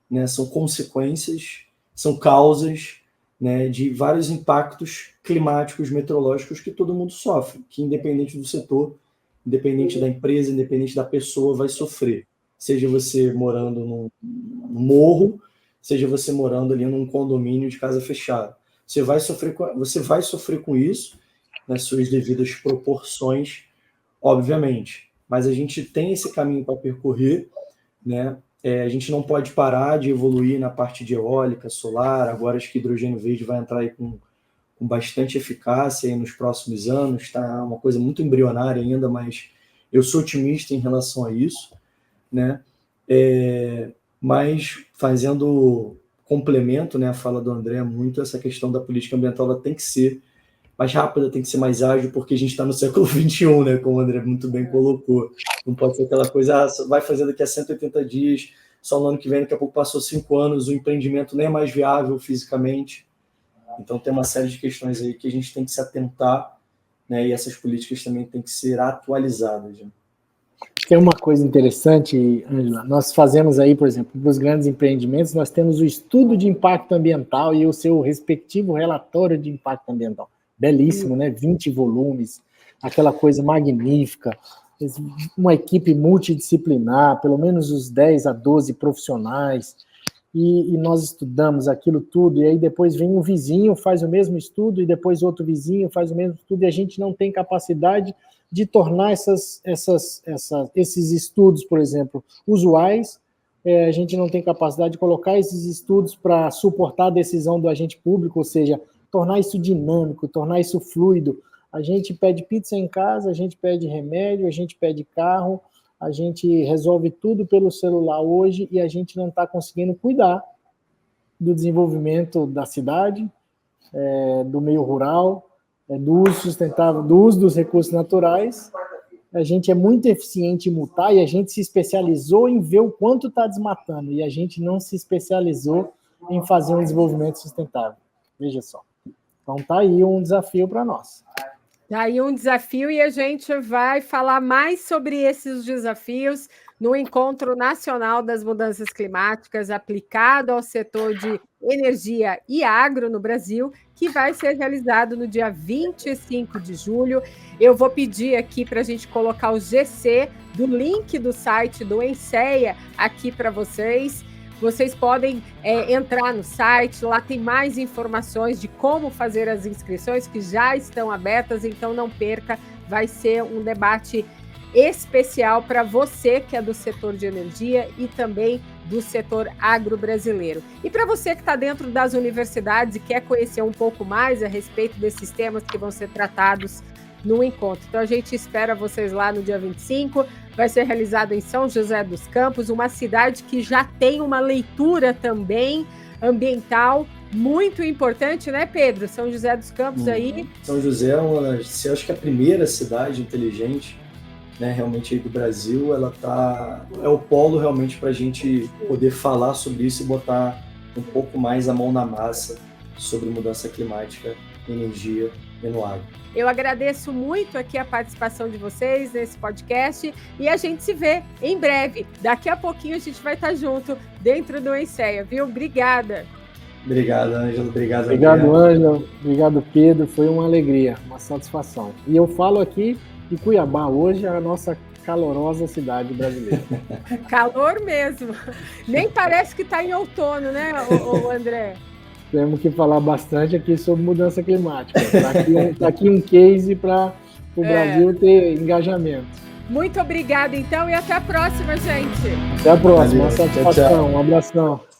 né, são consequências, são causas, né, de vários impactos climáticos, meteorológicos que todo mundo sofre, que independente do setor, independente da empresa, independente da pessoa, vai sofrer. Seja você morando num morro, seja você morando ali num condomínio de casa fechada. Você vai sofrer com isso, nas suas devidas proporções, obviamente. Mas a gente tem esse caminho para percorrer, né? A gente não pode parar de evoluir na parte de eólica, solar. Agora acho que hidrogênio verde vai entrar aí com bastante eficácia aí nos próximos anos. Está uma coisa muito embrionária ainda, mas eu sou otimista em relação a isso, né? Mas fazendo complemento, né, a fala do André, muito essa questão da política ambiental, ela tem que ser mais rápida, tem que ser mais ágil, porque a gente está no século XXI, né, como o André muito bem colocou. Não pode ser aquela coisa, vai fazer daqui a 180 dias, só no ano que vem, daqui a pouco passou 5 anos, o empreendimento nem é mais viável fisicamente. Então tem uma série de questões aí que a gente tem que se atentar, né, e essas políticas também têm que ser atualizadas. Né? Tem uma coisa interessante, Ângela, nós fazemos aí, por exemplo, para os grandes empreendimentos, nós temos o estudo de impacto ambiental e o seu respectivo relatório de impacto ambiental. Belíssimo, né? 20 volumes, aquela coisa magnífica, uma equipe multidisciplinar, pelo menos os 10 a 12 profissionais, e nós estudamos aquilo tudo, e aí depois vem um vizinho, faz o mesmo estudo, e depois outro vizinho faz o mesmo estudo, e a gente não tem capacidade de tornar esses estudos, por exemplo, usuais. A gente não tem capacidade de colocar esses estudos para suportar a decisão do agente público, ou seja, tornar isso dinâmico, tornar isso fluido. A gente pede pizza em casa, a gente pede remédio, a gente pede carro, a gente resolve tudo pelo celular hoje e a gente não está conseguindo cuidar do desenvolvimento da cidade, do meio rural, do uso sustentável, do uso dos recursos naturais a gente é muito eficiente em multar e a gente se especializou em ver o quanto está desmatando e a gente não se especializou em fazer um desenvolvimento sustentável. Veja só. Então tá aí um desafio para nós. Tá aí um desafio e a gente vai falar mais sobre esses desafios no Encontro Nacional das Mudanças Climáticas aplicado ao setor de energia e agro no Brasil, que vai ser realizado no dia 25 de julho. Eu vou pedir aqui para a gente colocar o GC do link do site do ENSEA aqui para vocês. Vocês podem entrar no site, lá tem mais informações de como fazer as inscrições que já estão abertas, então não perca, vai ser um debate especial para você que é do setor de energia e também do setor agro-brasileiro. E para você que está dentro das universidades e quer conhecer um pouco mais a respeito desses temas que vão ser tratados no encontro. Então a gente espera vocês lá no dia 25, vai ser realizado em São José dos Campos, uma cidade que já tem uma leitura também ambiental muito importante, né, Pedro? São José dos Campos aí. São José acho que é a primeira cidade inteligente, né, realmente aí do Brasil, é o polo realmente para a gente poder falar sobre isso e botar um pouco mais a mão na massa sobre mudança climática, energia e no agro. Eu agradeço muito aqui a participação de vocês nesse podcast e a gente se vê em breve. Daqui a pouquinho a gente vai estar junto dentro do ENSEA, viu? Obrigada. Obrigado, Ângelo. Obrigado, Ângelo. Obrigado, Pedro. Foi uma alegria, uma satisfação. E eu falo aqui que Cuiabá hoje é a nossa calorosa cidade brasileira. Calor mesmo. Nem parece que está em outono, né, o André? Temos que falar bastante aqui sobre mudança climática. Está aqui um case para o Brasil ter engajamento. Muito obrigada, então, e até a próxima, gente. Até a próxima. Valeu. Uma satisfação. Tchau. Um abração.